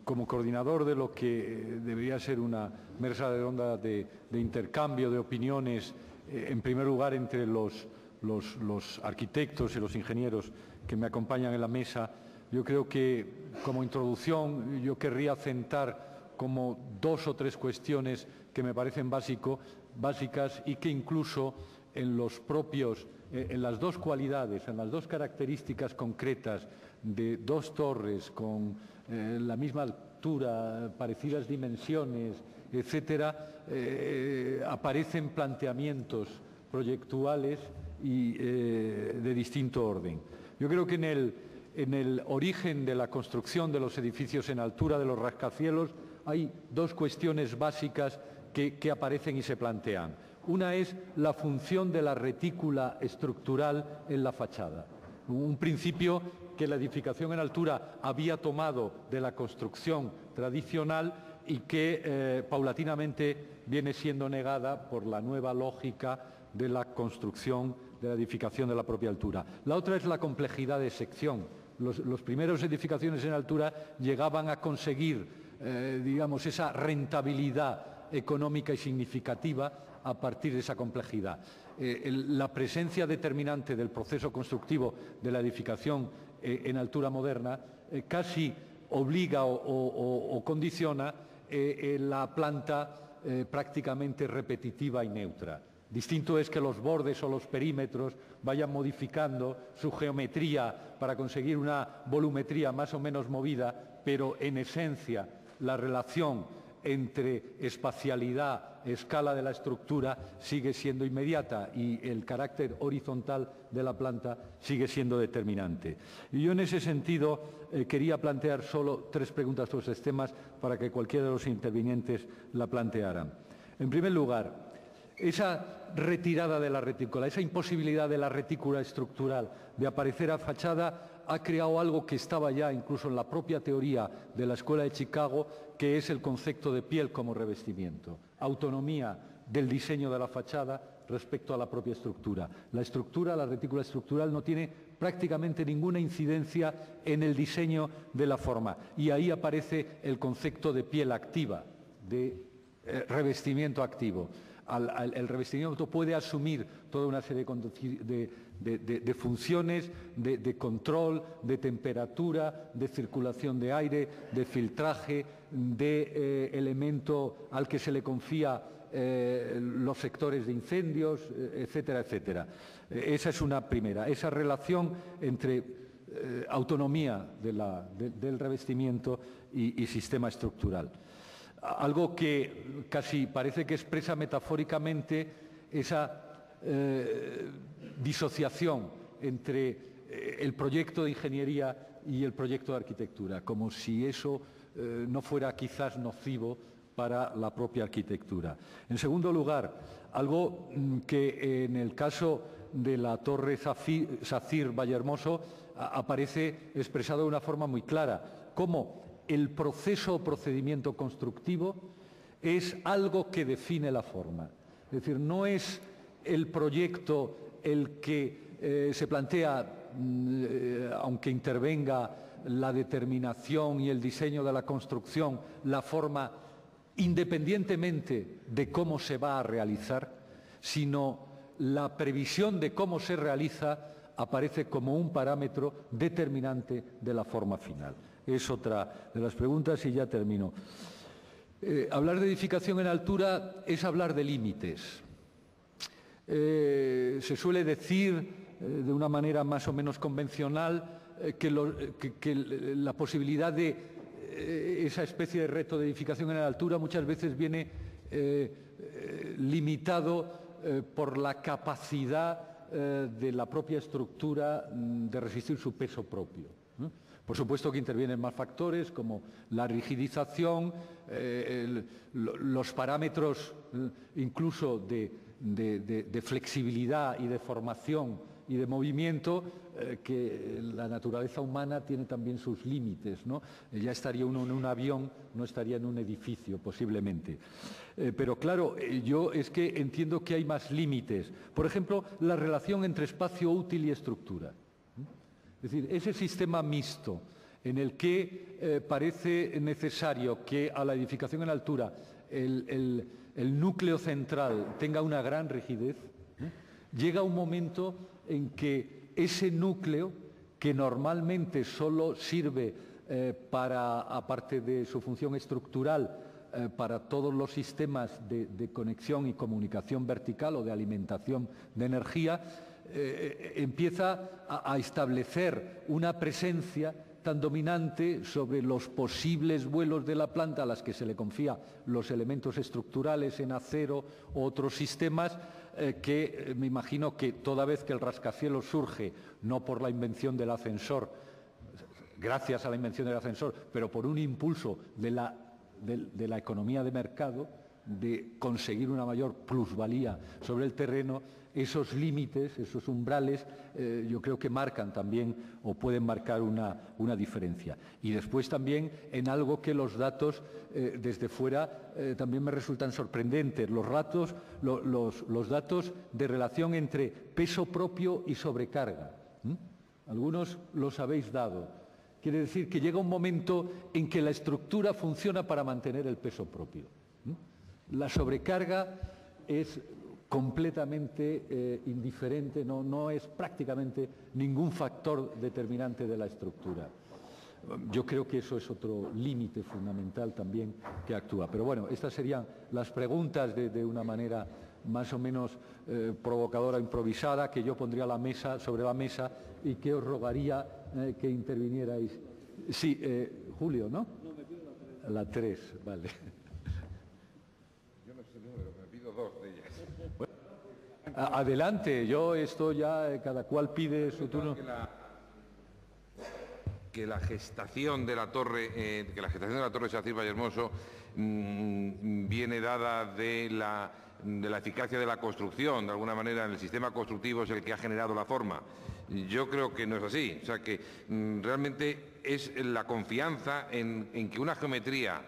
Como coordinador de lo que debería ser una mesa redonda de intercambio de opiniones, en primer lugar entre los arquitectos y los ingenieros que me acompañan en la mesa, yo creo que como introducción yo querría centrar como dos o tres cuestiones que me parecen básicas y que incluso en las dos cualidades, en las dos características concretas de dos torres con la misma altura, parecidas dimensiones, etcétera, aparecen planteamientos proyectuales y de distinto orden. Yo creo que en el origen de la construcción de los edificios en altura de los rascacielos hay dos cuestiones básicas que aparecen y se plantean. Una es la función de la retícula estructural en la fachada, un principio que la edificación en altura había tomado de la construcción tradicional y que paulatinamente viene siendo negada por la nueva lógica de la construcción, de la edificación de la propia altura. La otra es la complejidad de sección. Los primeros edificaciones en altura llegaban a conseguir, digamos, esa rentabilidad económica y significativa a partir de esa complejidad. La presencia determinante del proceso constructivo de la edificación en altura moderna casi obliga o condiciona la planta prácticamente repetitiva y neutra. Distinto es que los bordes o los perímetros vayan modificando su geometría para conseguir una volumetría más o menos movida, pero en esencia la relación entre espacialidad, escala de la estructura sigue siendo inmediata y el carácter horizontal de la planta sigue siendo determinante. Y yo en ese sentido quería plantear solo tres preguntas sobre estos temas para que cualquiera de los intervinientes la plantearan. En primer lugar, esa retirada de la retícula, esa imposibilidad de la retícula estructural de aparecer a fachada ha creado algo que estaba ya incluso en la propia teoría de la Escuela de Chicago, que es el concepto de piel como revestimiento, autonomía del diseño de la fachada respecto a la propia estructura. La estructura, la retícula estructural, no tiene prácticamente ninguna incidencia en el diseño de la forma y ahí aparece el concepto de piel activa, de revestimiento activo. El revestimiento puede asumir toda una serie de funciones de control, de temperatura, de circulación de aire, de filtraje, de elemento al que se le confía los sectores de incendios, etcétera, etcétera. Esa es una primera, esa relación entre autonomía del revestimiento y sistema estructural. Algo que casi parece que expresa metafóricamente esa disociación entre el proyecto de ingeniería y el proyecto de arquitectura, como si eso no fuera quizás nocivo para la propia arquitectura. En segundo lugar, algo que en el caso de la Torre Sacyr Vallehermoso aparece expresado de una forma muy clara, cómo el proceso o procedimiento constructivo es algo que define la forma. Es decir, no es el proyecto el que se plantea, aunque intervenga la determinación y el diseño de la construcción, la forma independientemente de cómo se va a realizar, sino la previsión de cómo se realiza aparece como un parámetro determinante de la forma final. Es otra de las preguntas y ya termino. Hablar de edificación en altura es hablar de límites. Se suele decir de una manera más o menos convencional que la posibilidad de esa especie de reto de edificación en altura muchas veces viene limitado por la capacidad de la propia estructura de resistir su peso propio, ¿no? Por supuesto que intervienen más factores como la rigidización, los parámetros incluso de flexibilidad y de formación y de movimiento, que la naturaleza humana tiene también sus límites, ¿no? Ya estaría uno en un avión, no estaría en un edificio posiblemente. Pero claro, yo es que entiendo que hay más límites. Por ejemplo, la relación entre espacio útil y estructura. Es decir, ese sistema mixto en el que parece necesario que a la edificación en altura el núcleo central tenga una gran rigidez, llega un momento en que ese núcleo, que normalmente solo sirve para, aparte de su función estructural, para todos los sistemas de conexión y comunicación vertical o de alimentación de energía, empieza a establecer una presencia tan dominante sobre los posibles vuelos de la planta a las que se le confía los elementos estructurales en acero u otros sistemas, que me imagino que toda vez que el rascacielos surge, no por la invención del ascensor, gracias a la invención del ascensor, pero por un impulso de la economía de mercado, de conseguir una mayor plusvalía sobre el terreno, esos límites, esos umbrales, yo creo que marcan también o pueden marcar una diferencia. Y después también en algo que los datos desde fuera también me resultan sorprendentes, los datos de relación entre peso propio y sobrecarga. Algunos los habéis dado. Quiere decir que llega un momento en que la estructura funciona para mantener el peso propio. La sobrecarga es completamente indiferente, no es prácticamente ningún factor determinante de la estructura. Yo creo que eso es otro límite fundamental también que actúa. Pero bueno, estas serían las preguntas de una manera más o menos provocadora, improvisada, que yo pondría sobre la mesa y que os rogaría que intervinierais. Sí, Julio, ¿no? No, me pido la 3, vale. Yo no sé el número, me pido 2 de ellas. Bueno, adelante, yo esto ya, cada cual pide su turno. Que la gestación de la torre, Sacir Vallehermoso viene dada de la eficacia de la construcción, de alguna manera, en el sistema constructivo es el que ha generado la forma. Yo creo que no es así, o sea que realmente es la confianza en que una geometría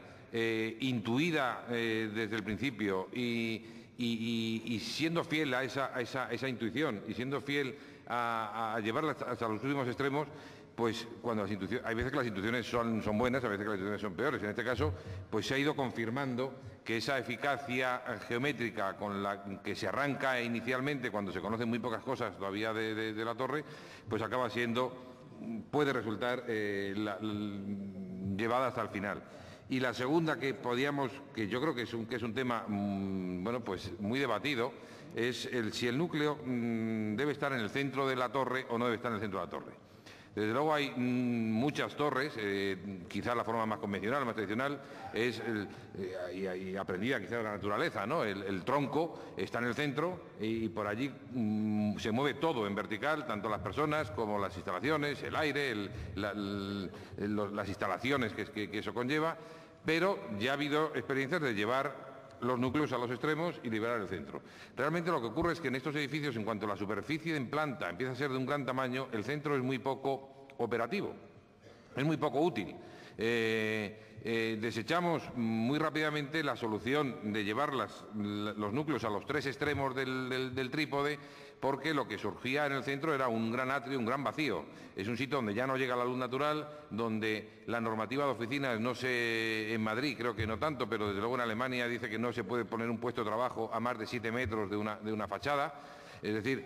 intuida desde el principio y siendo fiel a esa intuición y siendo fiel a llevarla hasta los últimos extremos, pues cuando hay veces que las intuiciones son buenas, a veces que las intuiciones son peores. En este caso, pues se ha ido confirmando que esa eficacia geométrica con la que se arranca inicialmente, cuando se conocen muy pocas cosas todavía de la torre, pues acaba puede resultar llevada hasta el final. Y la segunda que yo creo que es un tema bueno, pues muy debatido, es si el núcleo debe estar en el centro de la torre o no debe estar en el centro de la torre. Desde luego hay muchas torres, quizá la forma más convencional, más tradicional, y aprendida quizá de la naturaleza, ¿no? El tronco está en el centro y por allí se mueve todo en vertical, tanto las personas como las instalaciones, el aire, las instalaciones que eso conlleva, pero ya ha habido experiencias de llevar los núcleos a los extremos y liberar el centro. Realmente lo que ocurre es que en estos edificios, en cuanto a la superficie en planta empieza a ser de un gran tamaño, el centro es muy poco operativo, es muy poco útil. Desechamos muy rápidamente la solución de llevar los núcleos a los 3 extremos del trípode, porque lo que surgía en el centro era un gran atrio, un gran vacío. Es un sitio donde ya no llega la luz natural, donde la normativa de oficinas en Madrid creo que no tanto, pero desde luego en Alemania dice que no se puede poner un puesto de trabajo a más de 7 metros de una fachada. Es decir,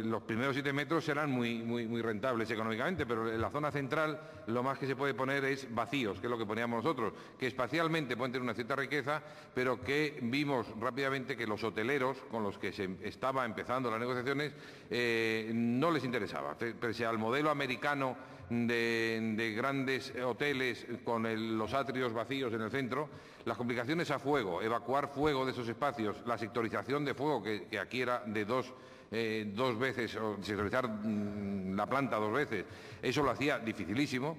los primeros 7 metros serán muy rentables económicamente, pero en la zona central lo más que se puede poner es vacíos, que es lo que poníamos nosotros, que espacialmente pueden tener una cierta riqueza, pero que vimos rápidamente que los hoteleros con los que se estaba empezando las negociaciones no les interesaba. Pese al modelo americano de grandes hoteles con los atrios vacíos en el centro, las complicaciones a fuego, evacuar fuego de esos espacios, la sectorización de fuego, que aquí era de dos veces, o sectorizar la planta 2 veces, eso lo hacía dificilísimo.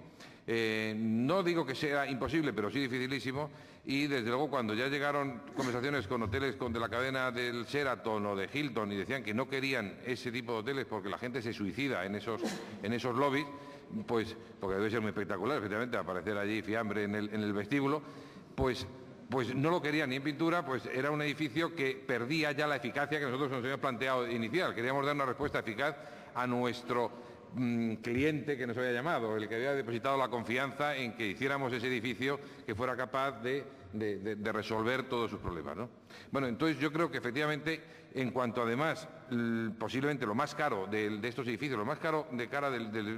No digo que sea imposible, pero sí dificilísimo, y desde luego cuando ya llegaron conversaciones con hoteles de la cadena del Sheraton o de Hilton y decían que no querían ese tipo de hoteles porque la gente se suicida en esos lobbies, pues porque debe ser muy espectacular, efectivamente, aparecer allí fiambre en el vestíbulo, pues no lo querían ni en pintura, pues era un edificio que perdía ya la eficacia que nosotros nos habíamos planteado inicial. Queríamos dar una respuesta eficaz a nuestro cliente que nos había llamado, el que había depositado la confianza en que hiciéramos ese edificio que fuera capaz de resolver todos sus problemas, ¿no? Bueno, entonces yo creo que efectivamente, en cuanto además, posiblemente lo más caro de estos edificios, lo más caro de cara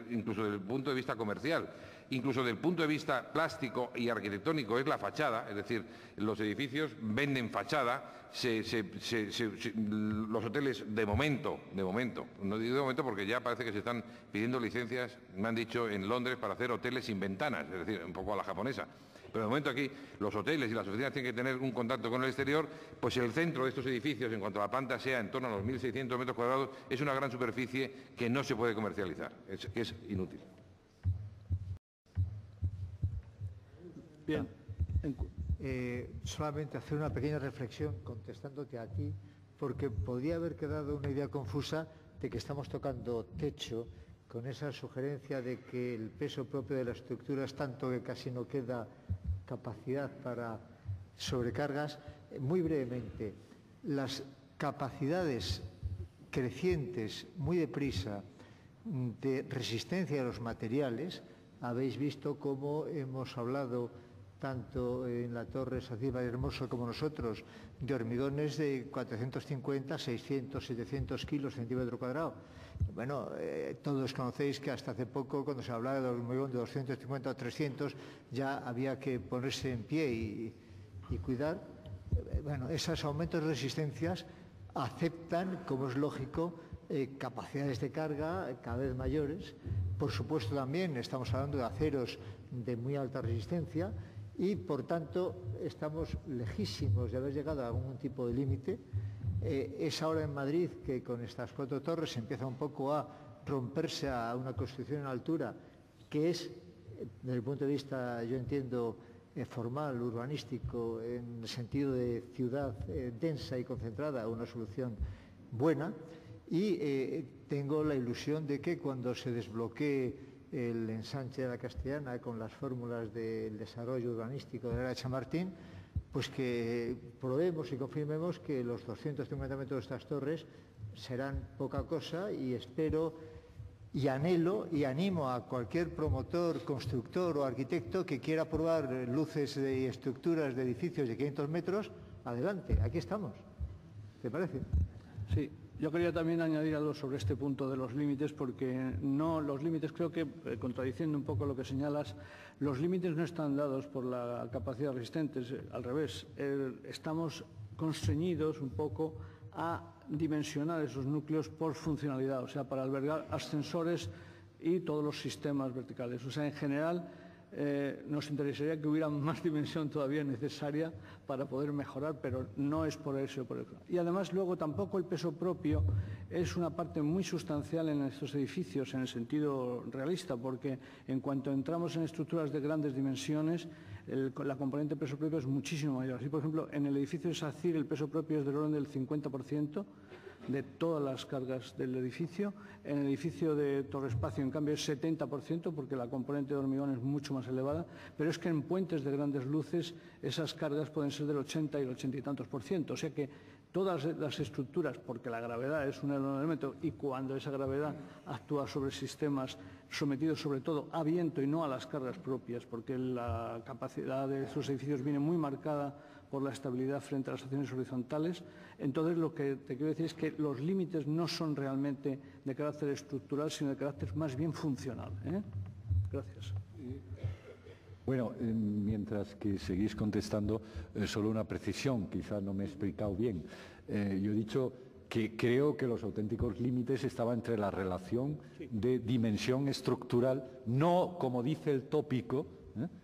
incluso desde el punto de vista comercial, incluso desde el punto de vista plástico y arquitectónico, es la fachada, es decir, los edificios venden fachada. Los hoteles de momento, no digo de momento porque ya parece que se están pidiendo licencias, me han dicho en Londres, para hacer hoteles sin ventanas, es decir, un poco a la japonesa. Pero de momento aquí los hoteles y las oficinas tienen que tener un contacto con el exterior, pues el centro de estos edificios, en cuanto a la planta sea en torno a los 1.600 metros cuadrados, es una gran superficie que no se puede comercializar, es inútil. Bien. Solamente hacer una pequeña reflexión contestándote a ti, porque podría haber quedado una idea confusa de que estamos tocando techo con esa sugerencia de que el peso propio de la estructura es tanto que casi no queda capacidad para sobrecargas. Muy brevemente, las capacidades crecientes muy deprisa de resistencia de los materiales, habéis visto cómo hemos hablado tanto en la Torre Sacíbar y Hermoso como nosotros, de hormigones de 450, 600, 700 kilos centímetro cuadrado. Bueno, todos conocéis que hasta hace poco, cuando se hablaba de hormigón de 250 o 300, ya había que ponerse en pie y cuidar. Bueno, esos aumentos de resistencias aceptan, como es lógico, capacidades de carga cada vez mayores. Por supuesto, también estamos hablando de aceros de muy alta resistencia, y, por tanto, estamos lejísimos de haber llegado a algún tipo de límite. Es ahora en Madrid que con estas 4 torres empieza un poco a romperse a una construcción en altura que es, desde el punto de vista, yo entiendo, formal, urbanístico, en el sentido de ciudad densa y concentrada, una solución buena. Y tengo la ilusión de que cuando se desbloquee el ensanche de la Castellana con las fórmulas del desarrollo urbanístico de la de Chamartín, pues que probemos y confirmemos que los 250 metros de estas torres serán poca cosa, y espero y anhelo y animo a cualquier promotor, constructor o arquitecto que quiera probar luces y estructuras de edificios de 500 metros, adelante, aquí estamos. ¿Te parece? Sí. Yo quería también añadir algo sobre este punto de los límites, porque los límites, creo que, contradiciendo un poco lo que señalas, los límites no están dados por la capacidad resistente, al revés, estamos constreñidos un poco a dimensionar esos núcleos por funcionalidad, o sea, para albergar ascensores y todos los sistemas verticales. O sea, en general, nos interesaría que hubiera más dimensión todavía necesaria para poder mejorar, pero no es por eso o por eso. Y además, luego, tampoco el peso propio es una parte muy sustancial en estos edificios en el sentido realista, porque en cuanto entramos en estructuras de grandes dimensiones, la componente peso propio es muchísimo mayor. Así, por ejemplo, en el edificio de SACIR el peso propio es del orden del 50% de todas las cargas del edificio. En el edificio de Torre Espacio, en cambio, es 70%, porque la componente de hormigón es mucho más elevada, pero es que en puentes de grandes luces esas cargas pueden ser del 80 y el 80 y tantos %. O sea que todas las estructuras, porque la gravedad es un elemento, y cuando esa gravedad actúa sobre sistemas sometidos sobre todo a viento y no a las cargas propias, porque la capacidad de esos edificios viene muy marcada por la estabilidad frente a las acciones horizontales. Entonces, lo que te quiero decir es que los límites no son realmente de carácter estructural, sino de carácter más bien funcional. Gracias. Bueno, mientras que seguís contestando, solo una precisión, quizás no me he explicado bien. Yo he dicho que creo que los auténticos límites estaban entre la relación de dimensión estructural, no, como dice el tópico,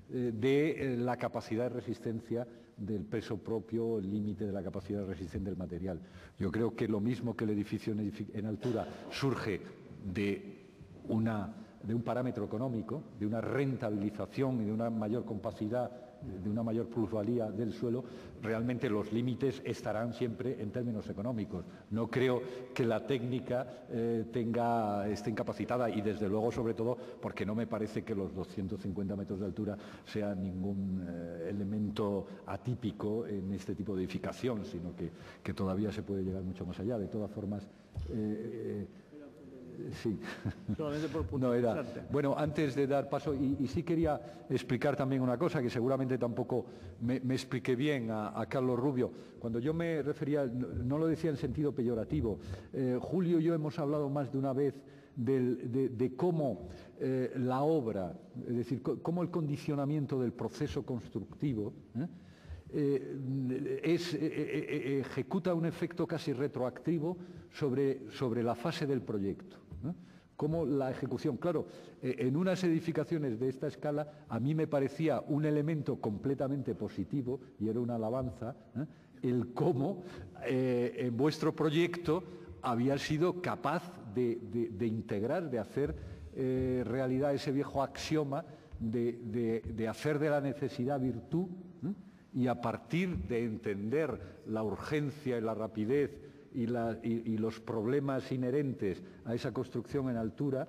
de la capacidad de resistencia del peso propio, el límite de la capacidad de resistencia del material. Yo creo que lo mismo que el edificio en altura surge de un parámetro económico, de una rentabilización y de una mayor capacidad, de una mayor plusvalía del suelo, realmente los límites estarán siempre en términos económicos. No creo que la técnica esté incapacitada, y desde luego, sobre todo, porque no me parece que los 250 metros de altura sea ningún elemento atípico en este tipo de edificación, sino que todavía se puede llegar mucho más allá. De todas formas, Sí. Solamente por No, puntualizarte. bueno, antes de dar paso, y sí quería explicar también una cosa que seguramente tampoco me expliqué bien a Carlos Rubio. Cuando yo me refería, no lo decía en sentido peyorativo. Julio y yo hemos hablado más de una vez de cómo la obra, es decir, cómo el condicionamiento del proceso constructivo ejecuta un efecto casi retroactivo sobre la fase del proyecto, ¿no? Como la ejecución, claro, en unas edificaciones de esta escala a mí me parecía un elemento completamente positivo y era una alabanza, el cómo en vuestro proyecto había sido capaz de integrar, de hacer realidad ese viejo axioma de hacer de la necesidad virtud, y a partir de entender la urgencia y la rapidez y los problemas inherentes a esa construcción en altura,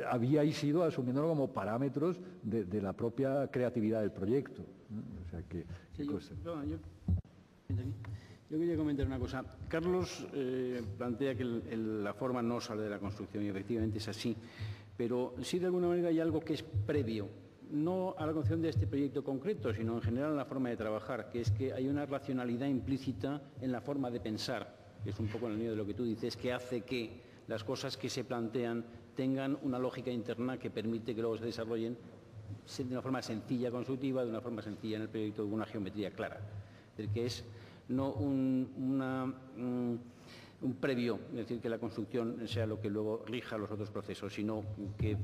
habíais ido asumiéndolo como parámetros de la propia creatividad del proyecto. O sea que, sí, yo quería comentar una cosa. Carlos plantea que la forma no sale de la construcción y efectivamente es así, pero sí de alguna manera hay algo que es previo, no a la concepción de este proyecto concreto, sino en general en la forma de trabajar, que es que hay una racionalidad implícita en la forma de pensar, que es un poco en el medio de lo que tú dices, que hace que las cosas que se plantean tengan una lógica interna que permite que luego se desarrollen de una forma sencilla, constructiva, de una forma sencilla en el proyecto, con una geometría clara. Es decir, que es no un previo, es decir, que la construcción sea lo que luego rija los otros procesos, sino que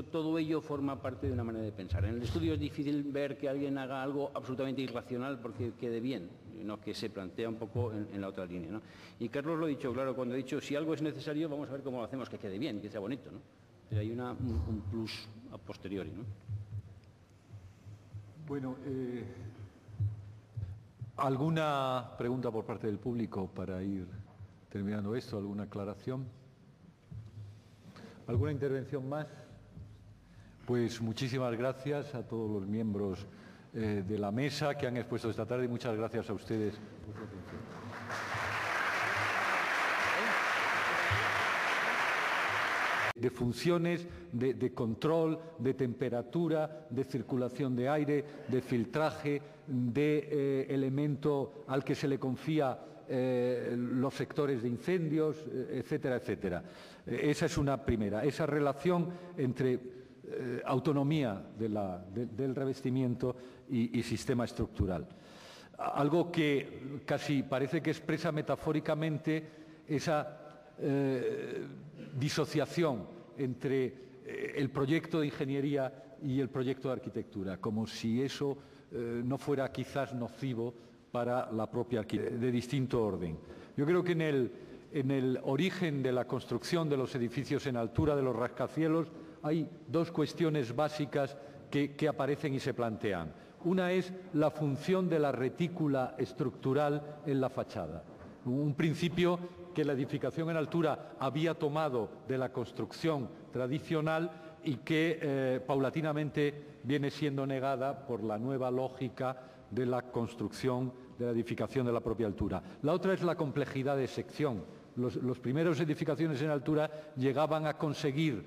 todo ello forma parte de una manera de pensar. En el estudio es difícil ver que alguien haga algo absolutamente irracional porque quede bien, sino que se plantea un poco en la otra línea, ¿no? Y Carlos lo ha dicho, claro, cuando ha dicho si algo es necesario, vamos a ver cómo lo hacemos que quede bien, que sea bonito, ¿no? Pero hay un plus a posteriori, ¿no? Bueno, ¿alguna pregunta por parte del público para ir terminando esto? ¿Alguna aclaración? ¿Alguna intervención más? Pues muchísimas gracias a todos los miembros de la mesa que han expuesto esta tarde y muchas gracias a ustedes por su atención. De funciones de control, de temperatura, de circulación de aire, de filtraje, de elemento al que se le confía los sectores de incendios, etcétera, etcétera. Esa es una primera, esa relación entre autonomía del revestimiento y sistema estructural. Algo que casi parece que expresa metafóricamente esa disociación entre el proyecto de ingeniería y el proyecto de arquitectura, como si eso no fuera quizás nocivo para la propia arquitectura, de distinto orden. Yo creo que en el origen de la construcción de los edificios en altura, de los rascacielos, hay dos cuestiones básicas que aparecen y se plantean. Una es la función de la retícula estructural en la fachada, un principio que la edificación en altura había tomado de la construcción tradicional y que paulatinamente viene siendo negada por la nueva lógica de la construcción, de la edificación de la propia altura. La otra es la complejidad de sección. Los primeros edificaciones en altura llegaban a conseguir,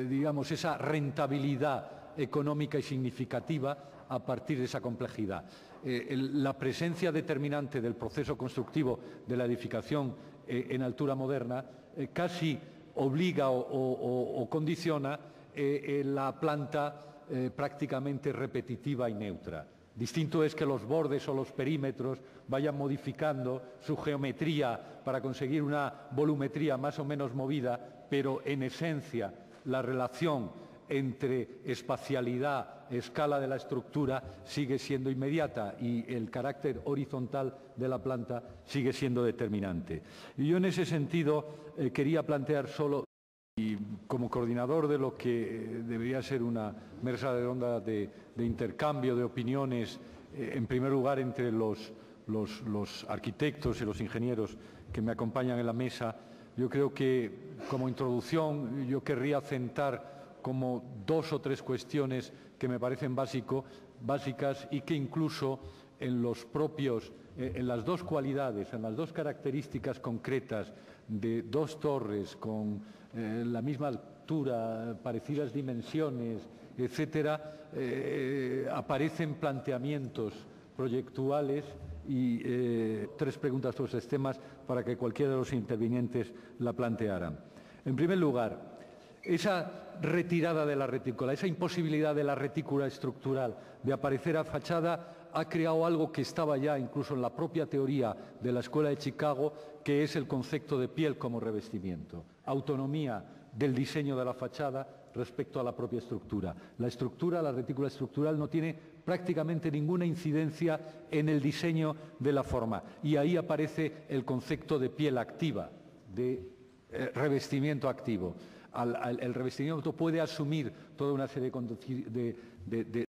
digamos, esa rentabilidad económica y significativa a partir de esa complejidad. La presencia determinante del proceso constructivo de la edificación en altura moderna casi obliga o condiciona la planta prácticamente repetitiva y neutra. Distinto es que los bordes o los perímetros vayan modificando su geometría para conseguir una volumetría más o menos movida, pero en esencia la relación entre espacialidad, escala de la estructura sigue siendo inmediata y el carácter horizontal de la planta sigue siendo determinante. Y yo en ese sentido quería plantear solo, y como coordinador de lo que debería ser una mesa redonda de intercambio de opiniones, en primer lugar entre los arquitectos y los ingenieros que me acompañan en la mesa, yo creo que como introducción yo querría centrar como dos o tres cuestiones que me parecen básicas y que incluso en las dos cualidades, en las dos características concretas de dos torres con la misma altura, parecidas dimensiones, etcétera, aparecen planteamientos proyectuales y tres preguntas sobre esos temas para que cualquiera de los intervinientes la plantearan. En primer lugar, esa retirada de la retícula, esa imposibilidad de la retícula estructural de aparecer a fachada ha creado algo que estaba ya incluso en la propia teoría de la Escuela de Chicago, que es el concepto de piel como revestimiento, autonomía del diseño de la fachada respecto a la propia estructura. La retícula estructural no tiene prácticamente ninguna incidencia en el diseño de la forma y ahí aparece el concepto de piel activa, de revestimiento activo. El revestimiento puede asumir toda una serie de